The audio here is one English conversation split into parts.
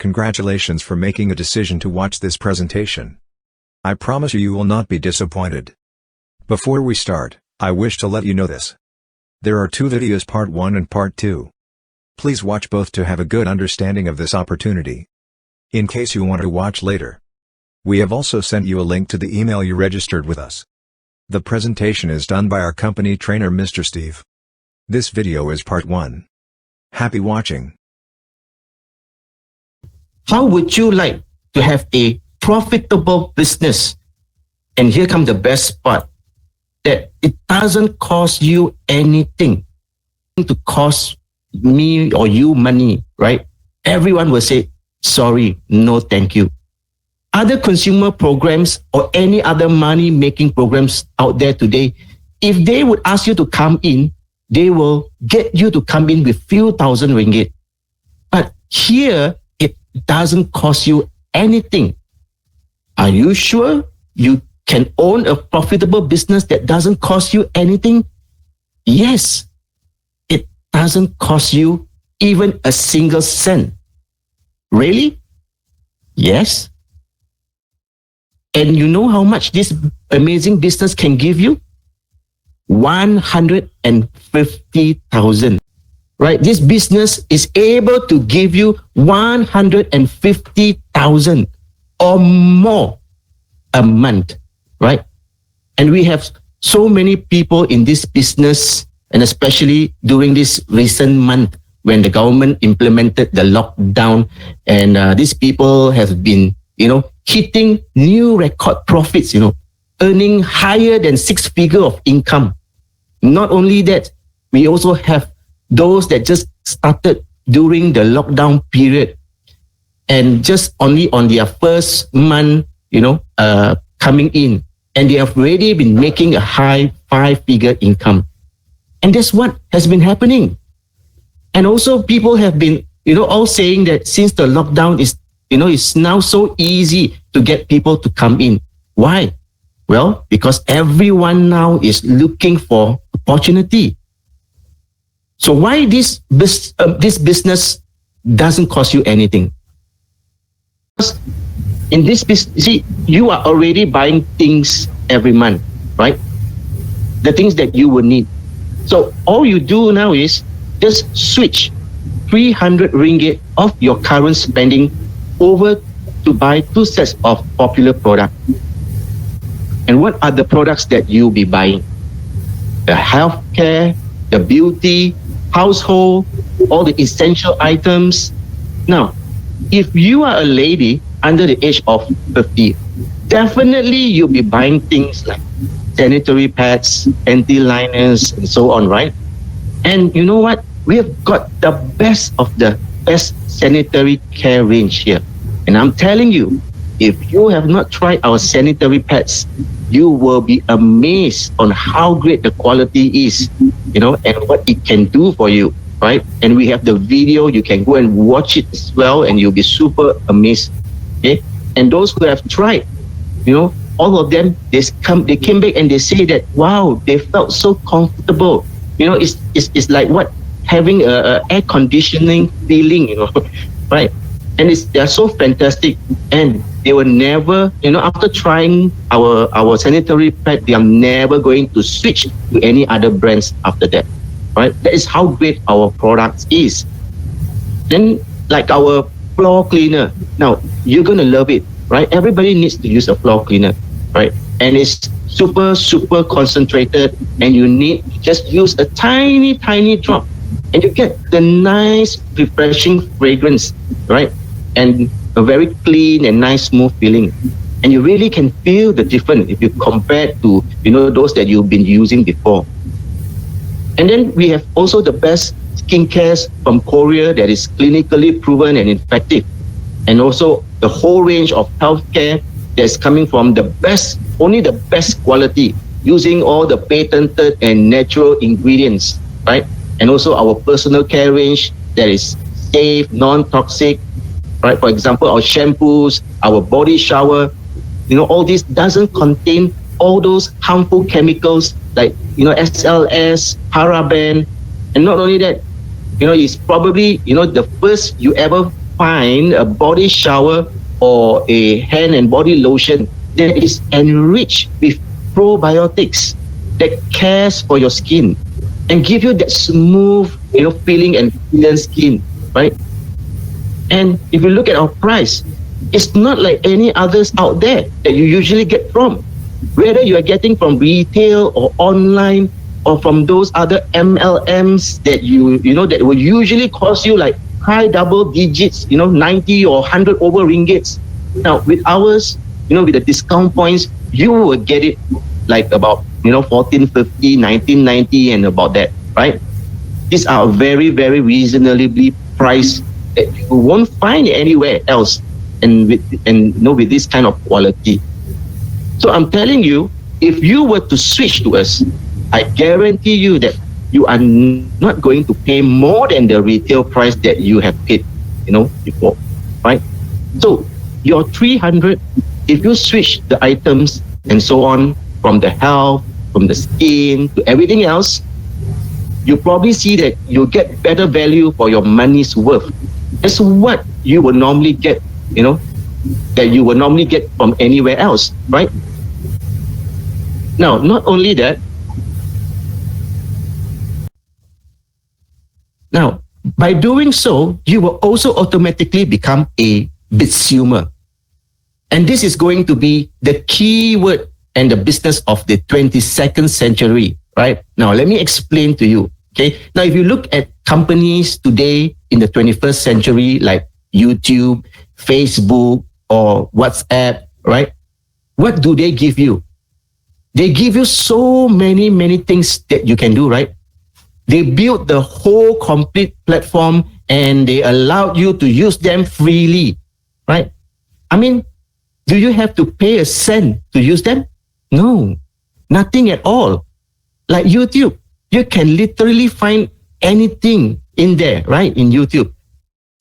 congratulations for making a decision to watch this presentation. I promise you will not be disappointed. Before we start, I wish to let you know this. There are two videos, part 1 and part 2. Please watch both to have a good understanding of this opportunity. In case you want to watch later. We have also sent you a link to the email you registered with us. The presentation is done by our company trainer Mr. Steve. This video is part 1. Happy watching. How would you like to have a profitable business? And here comes the best part, that it doesn't cost you anything to cost me or you money, right? Everyone will say, sorry, no thank you. Other consumer programs or any other money-making programs out there today, if they would ask you to come in, they will get you to come in with few thousand ringgit. But here, it doesn't cost you anything. Are you sure you can own a profitable business that doesn't cost you anything? Yes, it doesn't cost you even a single cent. Really? Yes. And you know how much this amazing business can give you? 150,000. Right? This business is able to give you 150,000 or more a month, right? And we have so many people in this business, and especially during this recent month when the government implemented the lockdown, and these people have been, hitting new record profits, earning higher than 6-figure of income. Not only that, we also have those that just started during the lockdown period and just only on their first month, coming in, and they have already been making a high 5-figure income. And that's what has been happening. And also people have been, all saying that since the lockdown is, it's now so easy to get people to come in. Why? Well, because everyone now is looking for opportunity. So why this business doesn't cost you anything? Because in this business, see, you are already buying things every month, right? The things that you will need. So all you do now is just switch 300 ringgit of your current spending over to buy 2 sets of popular products. And what are the products that you'll be buying? The healthcare, the beauty, household, all the essential items. Now, if you are a lady under the age of 50, definitely you'll be buying things like sanitary pads, anti-liners, and so on, right? And you know what? We have got the best of the best sanitary care range here. And I'm telling you, if you have not tried our sanitary pads, you will be amazed on how great the quality is, and what it can do for you, right? And we have the video, you can go and watch it as well, and you'll be super amazed, okay? And those who have tried, all of them, they came back and they say that, wow, they felt so comfortable. It's like what? Having a air conditioning feeling, right? And they're so fantastic, and they were never, after trying our sanitary pad, they are never going to switch to any other brands after that, right? That is how great our product is. Then, like our floor cleaner, now you're gonna love it, right? Everybody needs to use a floor cleaner, right? And it's super, super concentrated, and you need to just use a tiny, tiny drop, and you get the nice, refreshing fragrance, right? And a very clean and nice, smooth feeling. And you really can feel the difference if you compare to, those that you've been using before. And then we have also the best skincares from Korea that is clinically proven and effective. And also the whole range of healthcare that's coming from only the best quality, using all the patented and natural ingredients, right? And also our personal care range that is safe, non-toxic, right? For example, our shampoos, our body shower, all this doesn't contain all those harmful chemicals like, SLS, paraben. And not only that, it's probably, the first you ever find a body shower or a hand and body lotion that is enriched with probiotics that cares for your skin and give you that smooth, feeling and clean skin, right? And if you look at our price, it's not like any others out there that you usually get from. Whether you are getting from retail or online or from those other MLMs that that will usually cost you like high double digits, 90 or 100 over ringgits. Now with ours, with the discount points, you will get it like about 1450, 1990 and about that, right? These are very, very reasonably priced that you won't find anywhere else and with this kind of quality. So I'm telling you, if you were to switch to us, I guarantee you that you are not going to pay more than the retail price that you have paid, before, right? So your 300, if you switch the items and so on from the health, from the skin to everything else, you probably see that you'll get better value for your money's worth. That's what you will normally get, that you will normally get from anywhere else, right? Now, not only that, now, by doing so, you will also automatically become a consumer. And this is going to be the key word and the business of the 22nd century, right? Now, let me explain to you, okay? Now, if you look at companies today in the 21st century, like YouTube, Facebook, or WhatsApp, right? What do they give you? They give you so many, many things that you can do, right? They built the whole complete platform and they allowed you to use them freely, right? I mean, do you have to pay a cent to use them? No, nothing at all. Like YouTube, you can literally find anything in there, right? In YouTube.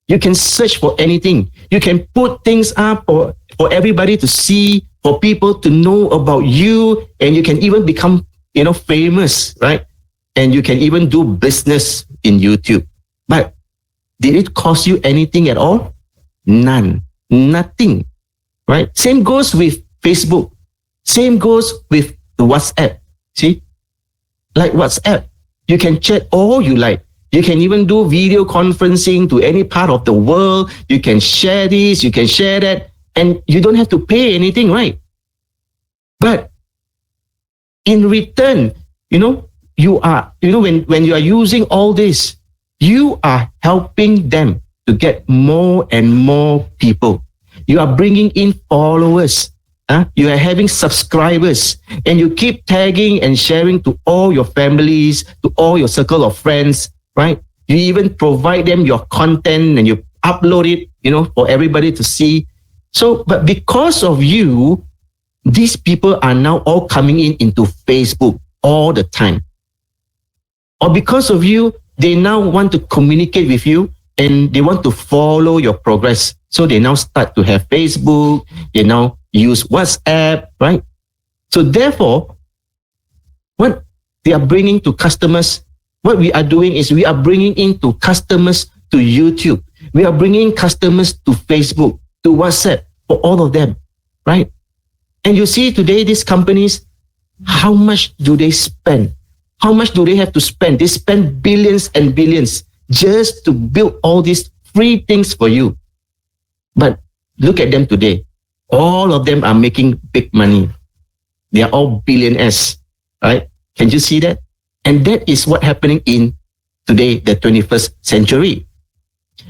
You can search for anything. You can put things up for everybody to see, for people to know about you, and you can even become, famous, right? And you can even do business in YouTube. But did it cost you anything at all? None. Nothing. Right? Same goes with Facebook. Same goes with the WhatsApp. See? Like WhatsApp. You can chat all you like. You can even do video conferencing to any part of the world. You can share this, you can share that, and you don't have to pay anything, right? But in return, you are, when you are using all this, you are helping them to get more and more people. You are bringing in followers. You are having subscribers, and you keep tagging and sharing to all your families, to all your circle of friends, right? You even provide them your content and you upload it, for everybody to see. So, but because of you, these people are now all coming into Facebook all the time. Or because of you, they now want to communicate with you and they want to follow your progress. So they now start to have Facebook, they now use WhatsApp, right? So therefore, what they are bringing to customers, what we are doing is we are bringing into customers to YouTube. We are bringing customers to Facebook, to WhatsApp, for all of them, right? And you see today, these companies, how much do they spend? How much do they have to spend? They spend billions and billions just to build all these free things for you. But look at them today. All of them are making big money. They are all billionaires, right? Can you see that? And that is what's happening in today, the 21st century.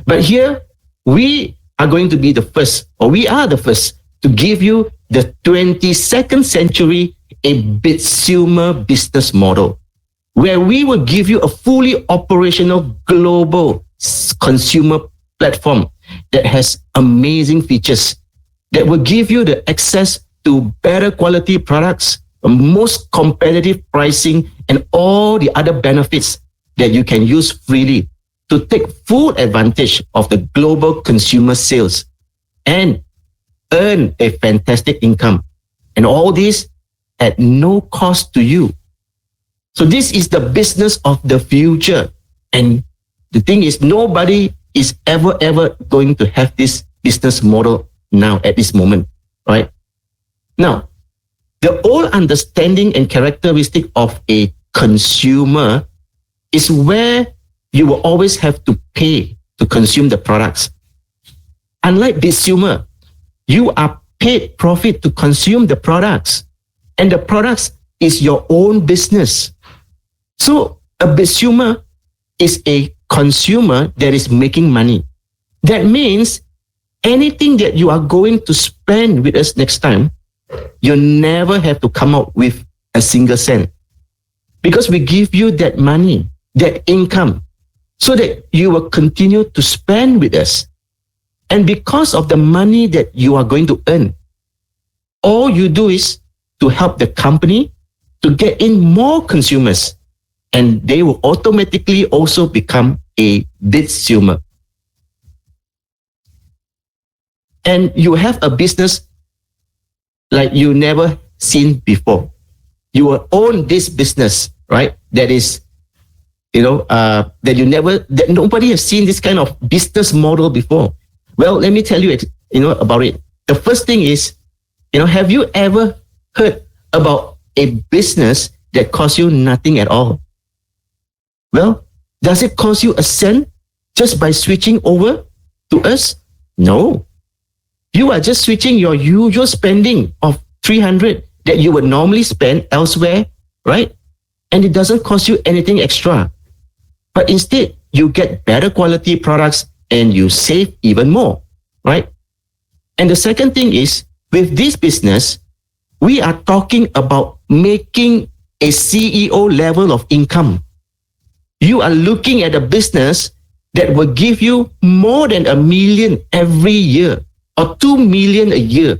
But here, we are going to be the first, or we are the first, to give you the 22nd century, a consumer business model, where we will give you a fully operational global consumer platform that has amazing features, that will give you the access to better quality products, most competitive pricing, and all the other benefits that you can use freely to take full advantage of the global consumer sales and earn a fantastic income. And all this at no cost to you. So this is the business of the future. And the thing is, nobody is ever going to have this business model now at this moment, right? Now, the old understanding and characteristic of a consumer is where you will always have to pay to consume the products. Unlike consumer, you are paid profit to consume the products, and the products is your own business. So a consumer is a consumer that is making money. That means anything that you are going to spend with us next time, you never have to come out with a single cent, because we give you that money, that income, so that you will continue to spend with us. And because of the money that you are going to earn, all you do is to help the company to get in more consumers, and they will automatically also become a consumer. And you have a business like you never seen before. You will own this business, right? That is, that nobody has seen this kind of business model before. Well, let me tell you, about it. The first thing is, have you ever heard about a business that costs you nothing at all? Well, does it cost you a cent just by switching over to us? No. You are just switching your usual spending of 300 that you would normally spend elsewhere, right? And it doesn't cost you anything extra. But instead, you get better quality products and you save even more, right? And the second thing is, with this business, we are talking about making a CEO level of income. You are looking at a business that will give you more than $1 million every year or $2 million a year.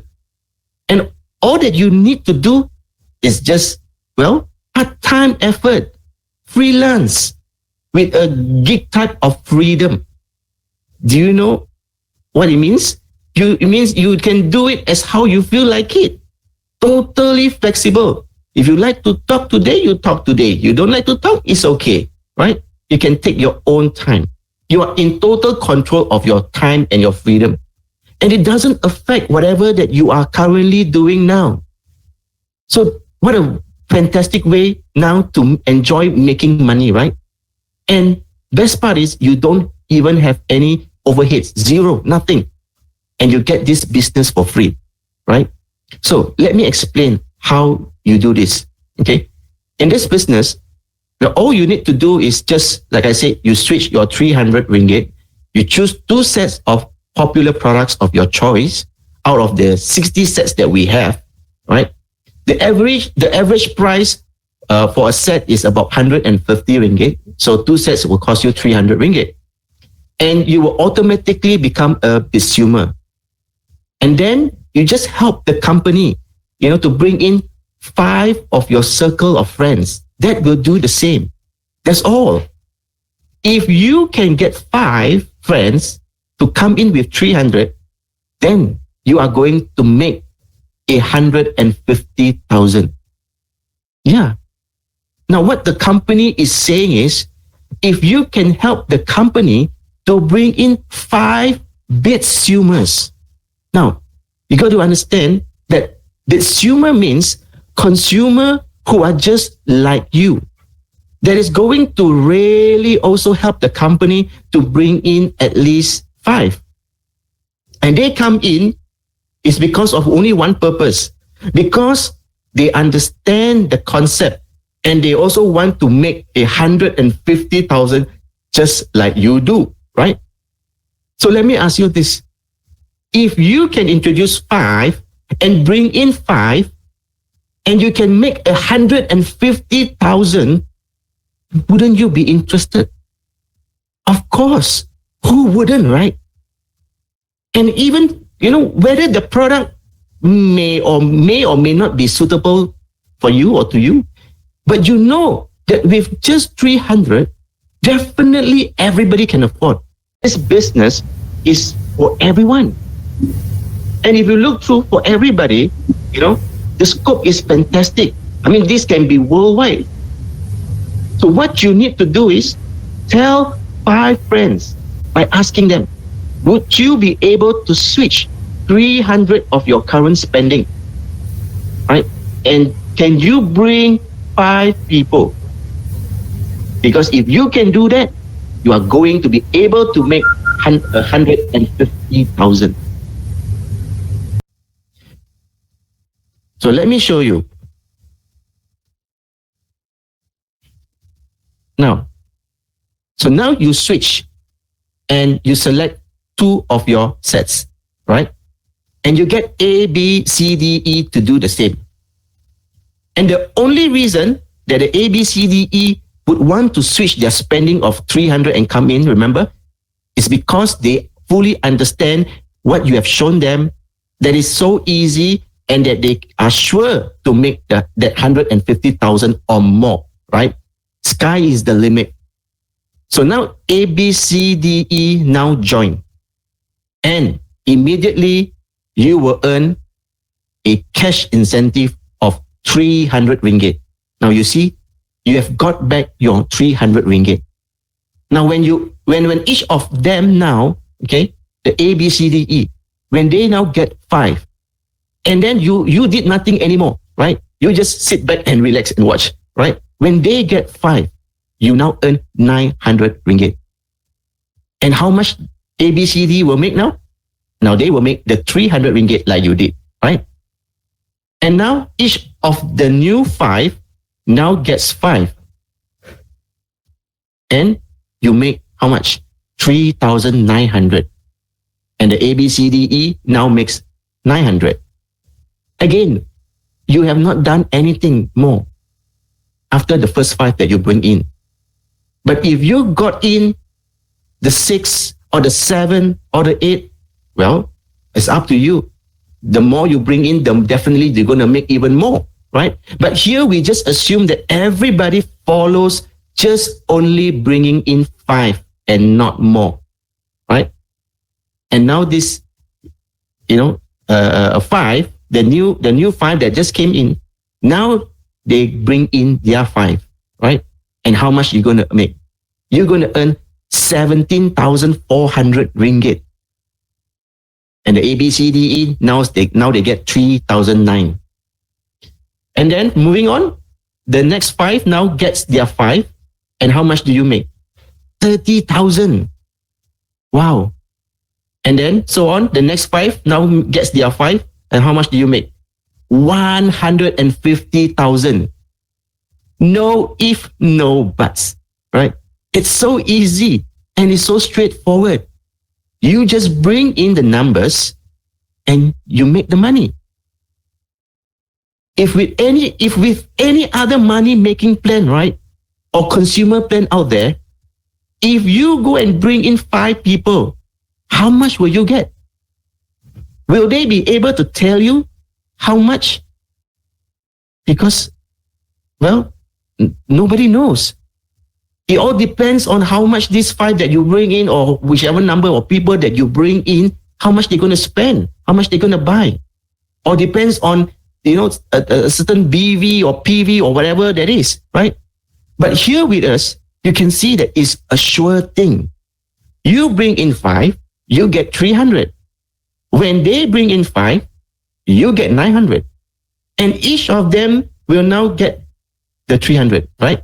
And all that you need to do is just, part-time effort, freelance, with a gig type of freedom. Do you know what it means? It means you can do it as how you feel like it. Totally flexible. If you like to talk today, you talk today. You don't like to talk, it's okay, right? You can take your own time. You are in total control of your time and your freedom. And it doesn't affect whatever that you are currently doing now. So what a fantastic way now to enjoy making money, right? And best part is you don't even have any overheads, zero, nothing. And you get this business for free, right? So let me explain how you do this, okay? In this business, all you need to do is just, like I said, you switch your 300 ringgit, you choose 2 sets of popular products of your choice out of the 60 sets that we have, right? The average price for a set is about 150 ringgit. So 2 sets will cost you 300 ringgit. And you will automatically become a consumer. And then you just help the company, to bring in 5 of your circle of friends. That will do the same. That's all. If you can get 5 friends to come in with 300, then you are going to make 150,000. Yeah. Now what the company is saying is, if you can help the company to bring in 5 consumers. Now, you got to understand that consumer means consumer who are just like you. That is going to really also help the company to bring in at least 5. And they come in is because of only one purpose. Because they understand the concept and they also want to make 150,000 just like you do, right? So let me ask you this. If you can introduce 5 and bring in 5, and you can make 150,000, wouldn't you be interested? Of course. Who wouldn't, right? And even, whether the product may or may not be suitable for you or to you, but you know that with just 300, definitely everybody can afford. This business is for everyone. And if you look through for everybody, the scope is fantastic. I mean, this can be worldwide. So what you need to do is tell 5 friends, by asking them, would you be able to switch 300 of your current spending, right? And can you bring 5 people? Because if you can do that, you are going to be able to make 150,000. So let me show you. Now, so now you switch and you select 2 of your sets, right? And you get A, B, C, D, E to do the same. And the only reason that the A, B, C, D, E would want to switch their spending of 300 and come in, remember, is because they fully understand what you have shown them, that is so easy, and that they are sure to make that 150,000 or more, right? Sky is the limit. So now A, B, C, D, E now join. And immediately you will earn a cash incentive of 300 ringgit. Now you see, you have got back your 300 ringgit. Now when each of them now, okay, the A, B, C, D, E, when they now get 5, and then you did nothing anymore, right? You just sit back and relax and watch, right? When they get 5, you now earn 900 ringgit. And how much A, B, C, D will make now? Now they will make the 300 ringgit like you did, right? And now each of the new 5 now gets 5. And you make how much? 3,900. And the A, B, C, D, E now makes 900. Again, you have not done anything more after the first 5 that you bring in. But if you got in the 6 or the 7 or the 8, well, it's up to you. The more you bring in, definitely they're going to make even more, right? But here we just assume that everybody follows just only bringing in 5 and not more, right? And now this, 5, the new 5 that just came in, now they bring in their 5, right? And how much you're going to make? You're going to earn 17,400 ringgit. And the A, B, C, D, E, now they get 3,009. And then moving on, the next 5 now gets their 5. And how much do you make? 30,000. Wow. And then so on, the next 5 now gets their 5. And how much do you make? 150,000. No if, no buts, right? It's so easy and it's so straightforward. You just bring in the numbers and you make the money. If with any other money making plan, right, or consumer plan out there, if you go and bring in 5 people, how much will you get? Will they be able to tell you how much? Because, well, nobody knows. It all depends on how much this 5 that you bring in, or whichever number of people that you bring in, how much they're going to spend, how much they're going to buy. Or depends on, a certain BV or PV or whatever that is, right? But here with us, you can see that it's a sure thing. You bring in 5, you get 300. When they bring in 5, you get 900. And each of them will now get the 300, right?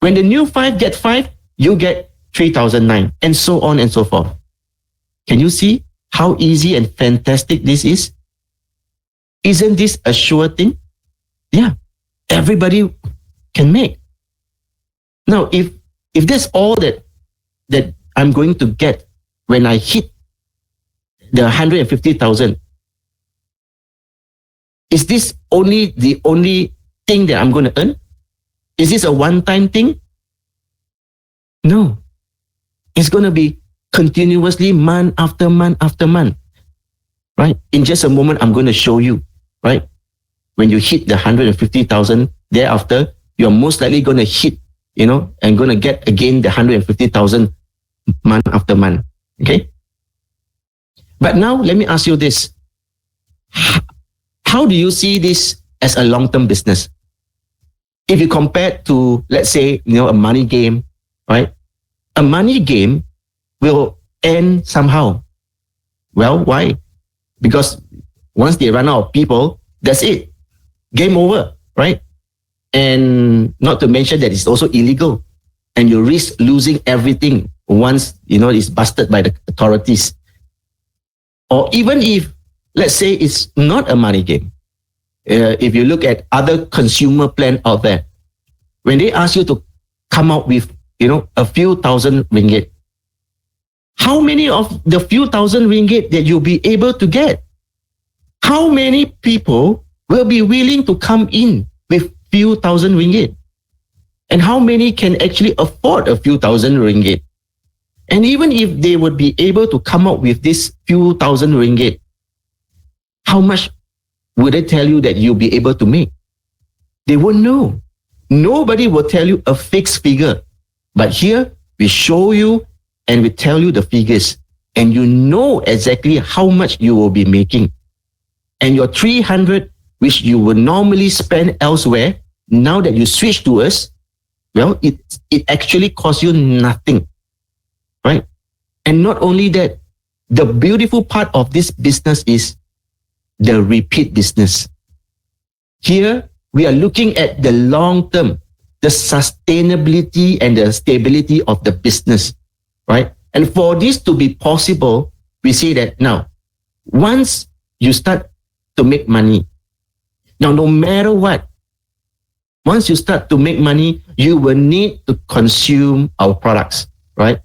When the new 5 get 5, you get 3,009, and so on and so forth. Can you see how easy and fantastic this is? Isn't this a sure thing? Yeah, everybody can make. Now, if that's all that I'm going to get when I hit the 150,000, is this the only thing that I'm going to earn? Is this a one-time thing? No. It's going to be continuously month after month after month, right? In just a moment, I'm going to show you, right? When you hit the 150,000, thereafter, you're most likely going to hit, and going to get again the 150,000 month after month, okay? But now, let me ask you this. How do you see this as a long-term business? If you compare to, let's say, a money game, right? A money game, will end somehow. Well, why? Because once they run out of people, that's it. Game over, right? And not to mention that it's also illegal. And you risk losing everything once, it's busted by the authorities. Or even if, let's say it's not a money game. If you look at other consumer plan out there, when they ask you to come out with, a few thousand ringgit, how many of the few thousand ringgit that you'll be able to get? How many people will be willing to come in with few thousand ringgit? And how many can actually afford a few thousand ringgit? And even if they would be able to come up with this few thousand ringgit, how much would they tell you that you'll be able to make? They won't know. Nobody will tell you a fixed figure. But here, we show you and we tell you the figures. And you know exactly how much you will be making. And your 300, which you would normally spend elsewhere, now that you switch to us, well, it actually costs you nothing, right? And not only that, the beautiful part of this business is the repeat business. Here, we are looking at the long term, the sustainability and the stability of the business, right? And for this to be possible, we say that now, once you start to make money, now no matter what, once you start to make money, you will need to consume our products, right?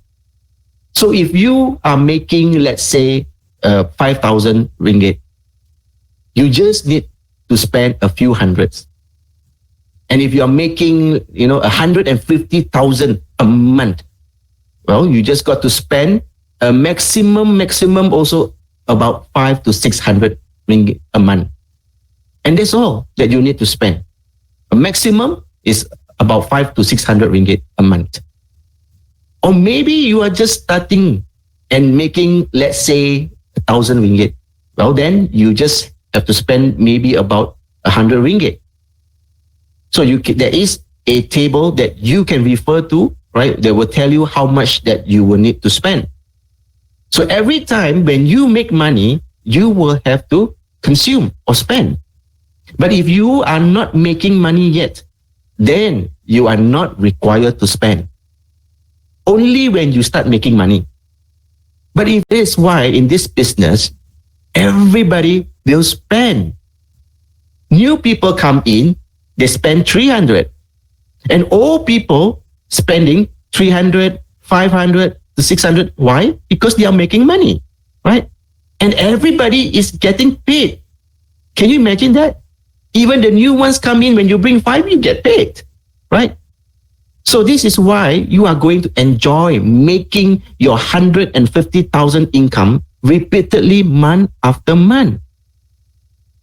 So if you are making, let's say, 5,000 ringgit, you just need to spend a few hundreds. And if you are making, 150,000 a month, well, you just got to spend a maximum also about 500 to 600 ringgit a month. And that's all that you need to spend. A maximum is about 500 to 600 ringgit a month. Or maybe you are just starting and making, let's say, 1,000 ringgit. Well, then you just have to spend maybe about 100 ringgit. So there is a table that you can refer to, right? That will tell you how much that you will need to spend. So every time when you make money, you will have to consume or spend. But if you are not making money yet, then you are not required to spend. Only when you start making money. But if this is why in this business, everybody will spend. New people come in, they spend 300. And old people spending 300, 500 to 600. Why? Because they are making money, right? And everybody is getting paid. Can you imagine that? Even the new ones come in, when you bring 5, you get paid, right? So this is why you are going to enjoy making your 150,000 income repeatedly month after month.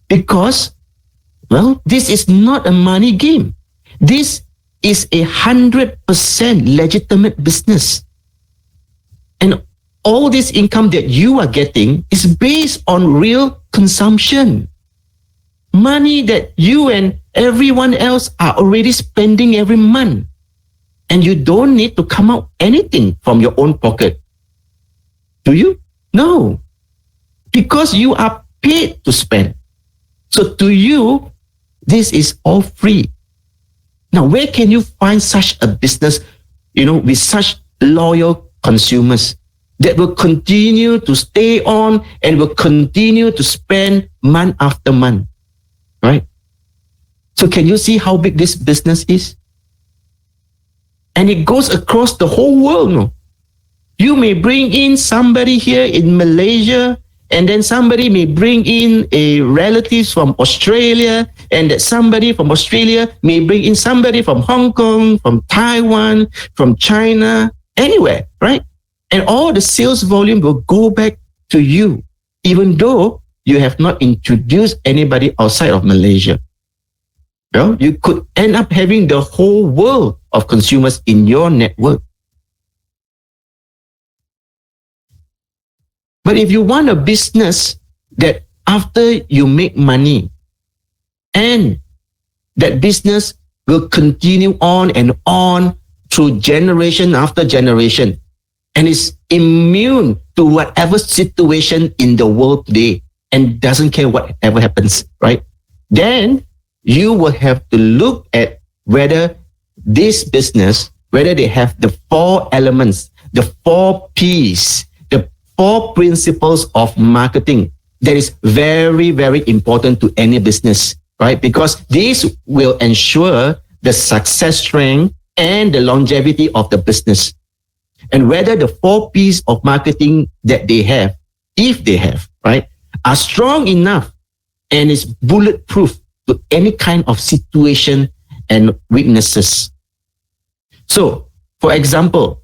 Because, well, this is not a money game. This is 100% legitimate business. And all this income that you are getting is based on real consumption. Money that you and everyone else are already spending every month. And you don't need to come out anything from your own pocket. Do you? No. Because you are paid to spend. So to you, this is all free. Now, where can you find such a business, with such loyal consumers that will continue to stay on and will continue to spend month after month? Right? So can you see how big this business is? And it goes across the whole world. No? You may bring in somebody here in Malaysia, and then somebody may bring in a relative from Australia, and that somebody from Australia may bring in somebody from Hong Kong, from Taiwan, from China, anywhere, right? And all the sales volume will go back to you, even though you have not introduced anybody outside of Malaysia. Well, you could end up having the whole world of consumers in your network. But if you want a business that after you make money and that business will continue on and on through generation after generation, and is immune to whatever situation in the world today and doesn't care whatever happens, right? Then you will have to look at whether this business, whether they have the 4 elements, the 4 P's, the 4 principles of marketing that is very, very important to any business, right? Because this will ensure the success strength and the longevity of the business. And whether the 4 P's of marketing that they have, if they have, right, are strong enough and is bulletproof to any kind of situation and weaknesses. So, for example,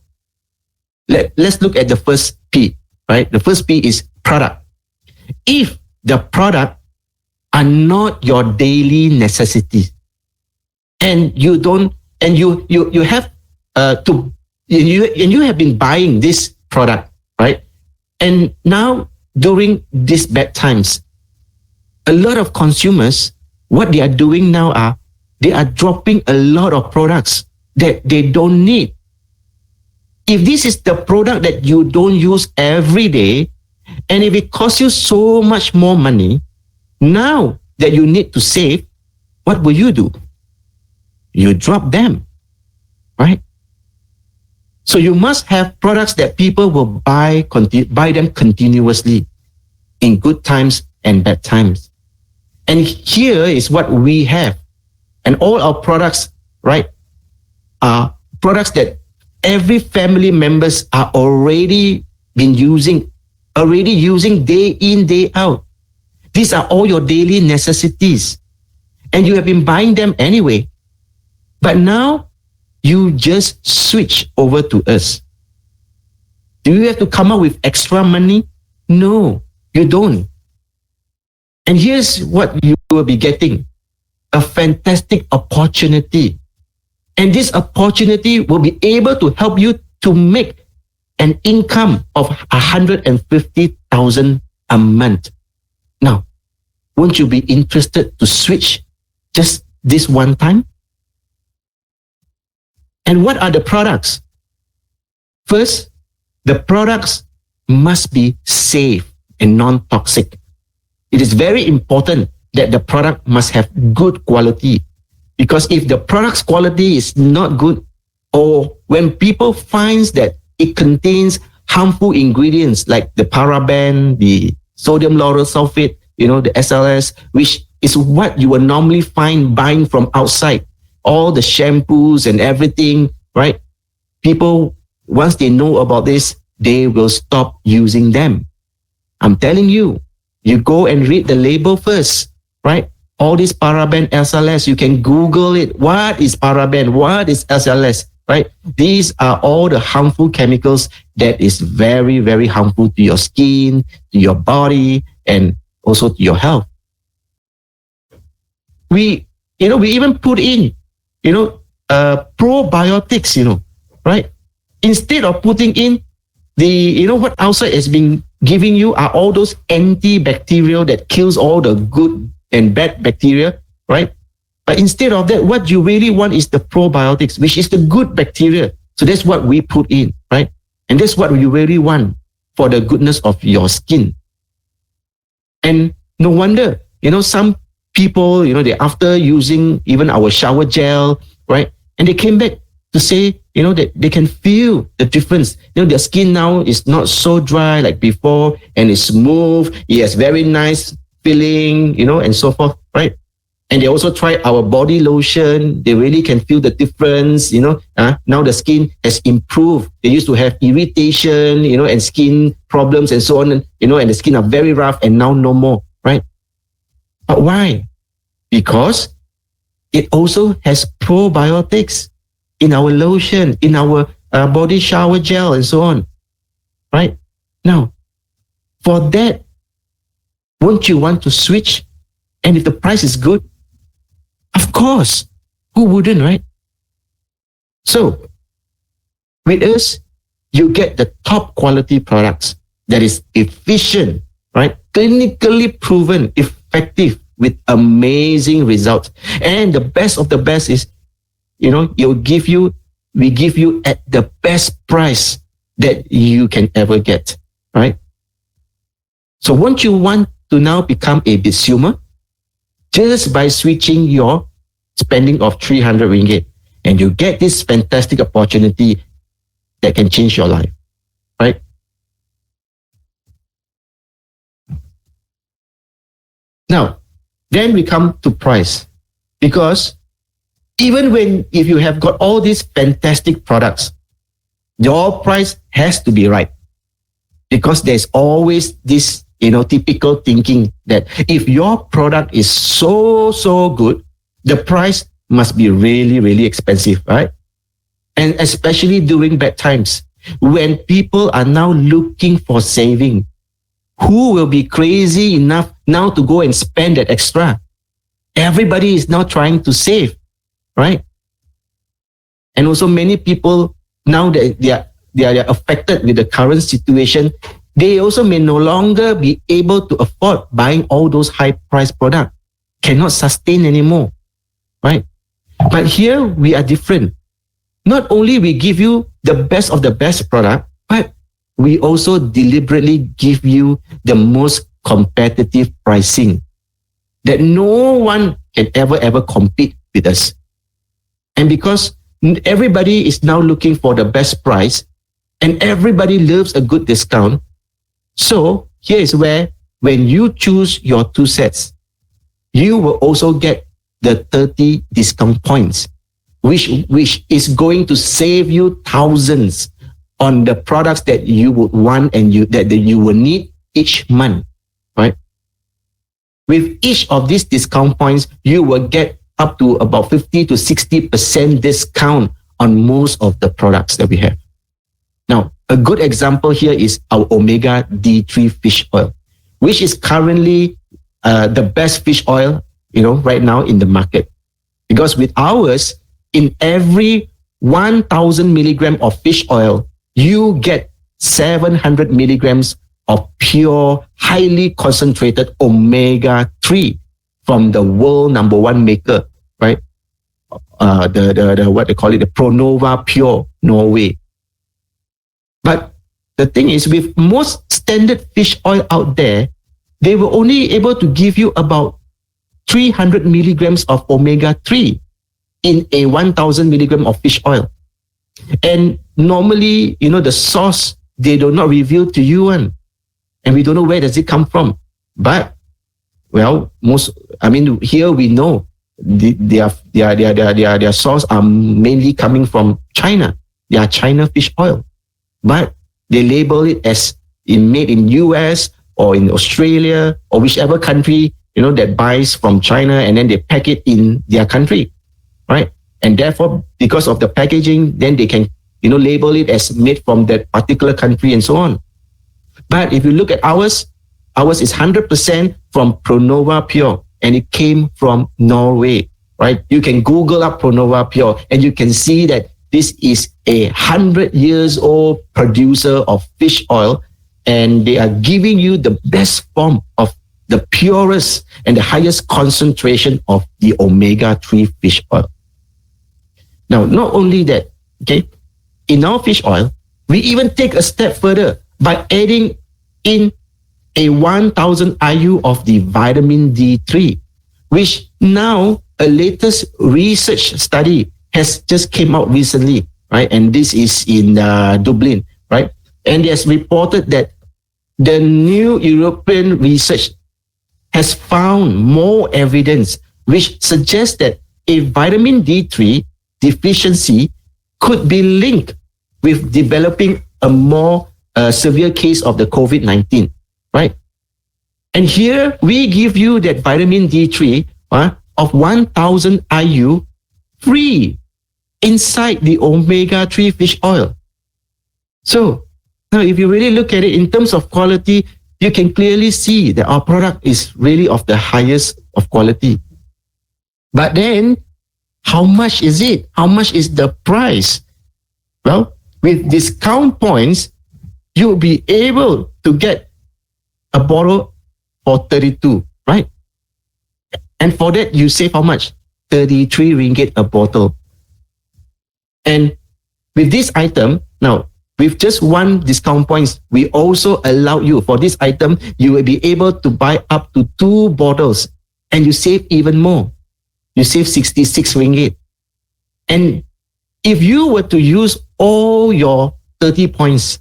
let's look at the first P, right? The first P is product. If the product are not your daily necessities, and you don't, and you have to, and you have been buying this product, right? And now during these bad times, a lot of consumers, what they are doing now are they are dropping a lot of products that they don't need. If this is the product that you don't use every day, and if it costs you so much more money, now that you need to save, what will you do? You drop them, right? So you must have products that people will buy them continuously in good times and bad times. And here is what we have. And all our products, right, are products that every family members are already using day in, day out. These are all your daily necessities. And you have been buying them anyway. But now you just switch over to us. Do you have to come up with extra money? No, you don't. And here's what you will be getting. A fantastic opportunity. And this opportunity will be able to help you to make an income of 150,000 a month. Now, won't you be interested to switch just this one time? And what are the products? First, the products must be safe and non-toxic. It is very important that the product must have good quality. Because if the product's quality is not good, or when people find that it contains harmful ingredients like the paraben, the sodium lauryl sulfate, the SLS, which is what you will normally find buying from outside, all the shampoos and everything, right? People, once they know about this, they will stop using them. I'm telling you, you go and read the label first, right? All these paraben, SLS, you can Google it. What is paraben? What is SLS, right? These are all the harmful chemicals that is very, very harmful to your skin, to your body, and also to your health. We even put in, probiotics, right? Instead of putting in what outside has been giving you are all those antibacterial that kills all the good and bad bacteria, right? But instead of that, what you really want is the probiotics, which is the good bacteria. So that's what we put in, right? And that's what you really want for the goodness of your skin. And no wonder, some people, they after using even our shower gel, right? And they came back to say, that they can feel the difference. Their skin now is not so dry like before, and it's smooth. It has very nice feeling, and so forth, right? And they also try our body lotion. They really can feel the difference, now the skin has improved. They used to have irritation, and skin problems and so on, and the skin are very rough, and now no more, right? But why? Because it also has probiotics in our lotion, in our body shower gel, and so on, right? Now, for that, won't you want to switch? And if the price is good, of course, who wouldn't, right? So, with us, you get the top quality products that is efficient, right? Clinically proven, effective, with amazing results. And the best of the best is, we give you at the best price that you can ever get, right? So won't you want to now become a consumer just by switching your spending of 300 ringgit, and you get this fantastic opportunity that can change your life, right? Now, then we come to price, because even if you have got all these fantastic products, your price has to be right, because there's always this, typical thinking that if your product is so good, the price must be really, really expensive, right? And especially during bad times, when people are now looking for saving, who will be crazy enough now to go and spend that extra? Everybody is now trying to save, right? And also many people, now that they are affected with the current situation, they also may no longer be able to afford buying all those high priced products, cannot sustain anymore, right? But here we are different. Not only we give you the best of the best product, but we also deliberately give you the most competitive pricing that no one can ever compete with us. And because everybody is now looking for the best price and everybody loves a good discount, so here is where, when you choose your two sets, you will also get the 30 discount points, which is going to save you thousands on the products that you would want and that you will need each month, right? With each of these discount points, you will get up to about 50 to 60% discount on most of the products that we have. Now, a good example here is our Omega D3 fish oil, which is currently the best fish oil, right now in the market. Because with ours, in every 1,000 milligram of fish oil, you get 700 milligrams of pure, highly concentrated omega-3 from the world number one maker, right? The what they call it, the Pronova Pure Norway. But the thing is, with most standard fish oil out there, they were only able to give you about 300 milligrams of omega-3 in a 1,000 milligram of fish oil. And normally, the source, they do not reveal to you one. And we don't know where does it come from. But, here we know their source are mainly coming from China. They are China fish oil. But they label it as made in US or in Australia or whichever country, that buys from China, and then they pack it in their country, right? And therefore, because of the packaging, then they can, label it as made from that particular country and so on. But if you look at ours is 100% from Pronova Pure, and it came from Norway, right? You can Google up Pronova Pure and you can see that this is a 100 years old producer of fish oil, and they are giving you the best form of the purest and the highest concentration of the omega-3 fish oil. Now, not only that, okay, in our fish oil, we even take a step further by adding in a 1,000 IU of the vitamin D3, which now a latest research study has just came out recently, right? And this is in Dublin, right? And it has reported that the new European research has found more evidence which suggests that a vitamin D3 deficiency could be linked with developing a more severe case of the COVID-19, right? And here we give you that vitamin D3 of 1,000 IU free inside the omega-3 fish oil. So now if you really look at it in terms of quality, you can clearly see that our product is really of the highest of quality. But then, how much is it? How much is the price? Well, with discount points, you'll be able to get a bottle for 32, right? And for that, you save how much? 33 ringgit a bottle. And with this item, now, with just one discount points, we also allow you, for this item, you will be able to buy up to 2 bottles and you save even more. You save 66 ringgit. And if you were to use all your 30 points,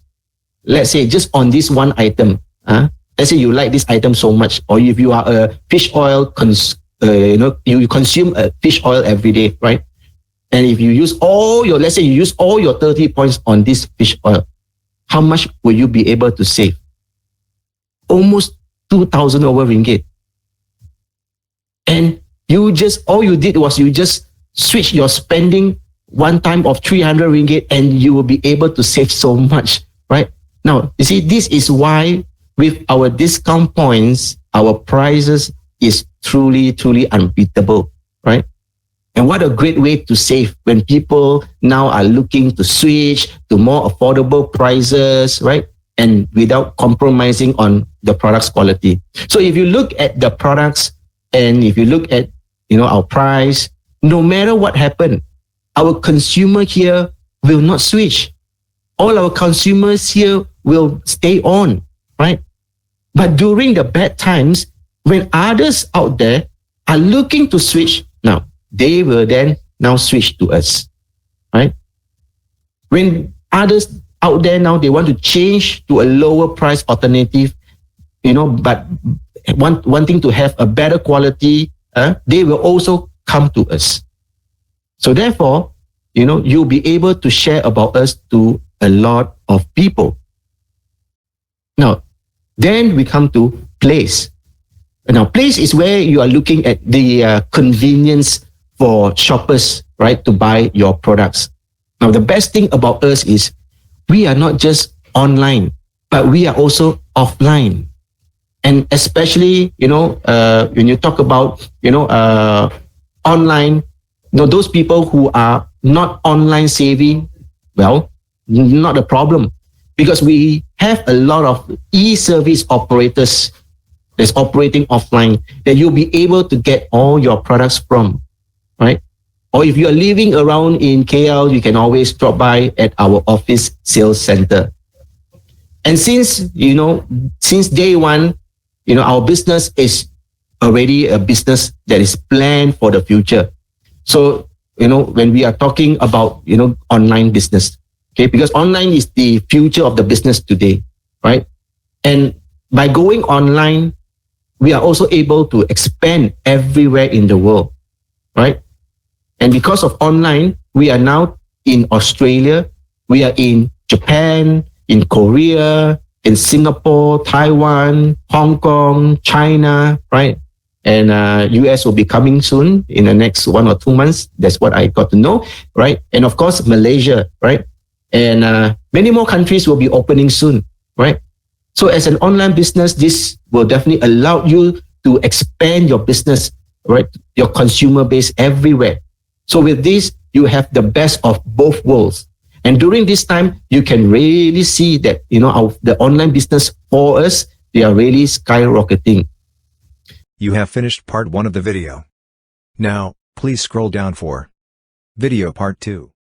let's say just on this one item, let's say you like this item so much, or if you are a fish oil, you consume fish oil every day, right? And if you use all your, let's say you use all your 30 points on this fish oil, how much will you be able to save? Almost 2,000 over ringgit. And all you did was you just switch your spending one time of 300 ringgit and you will be able to save so much, right? Now, you see, this is why with our discount points, our prices is truly, truly unbeatable, right? And what a great way to save when people now are looking to switch to more affordable prices, right? And without compromising on the product's quality. So if you look at the products and if you look at, our price, no matter what happened, our consumer here will not switch. All our consumers here will stay on, right? But during the bad times, when others out there are looking to switch, now they will then now switch to us, right? When others out there now, they want to change to a lower price alternative, but wanting to have a better quality, they will also come to us. So therefore, you'll be able to share about us to a lot of people. Now, then we come to place. Now, place is where you are looking at the convenience for shoppers, right, to buy your products. Now, the best thing about us is we are not just online, but we are also offline. And especially, when you talk about, online, those people who are not online savvy, well, not a problem, because we have a lot of e-service operators that's operating offline that you'll be able to get all your products from, right? Or if you're living around in KL, you can always drop by at our office sales center. And since day one, our business is already a business that is planned for the future. So, when we are talking about, online business, okay, because online is the future of the business today, right? And by going online, we are also able to expand everywhere in the world, right? And because of online, we are now in Australia, we are in Japan, in Korea, in Singapore, Taiwan, Hong Kong, China, right? And US will be coming soon in the next 1 or 2 months. That's what I got to know, right? And of course, Malaysia, right? And many more countries will be opening soon, right? So as an online business, this will definitely allow you to expand your business, right? Your consumer base everywhere. So with this, you have the best of both worlds. And during this time, you can really see that, the online business for us, they are really skyrocketing. You have finished part 1 of the video. Now, please scroll down for video part 2.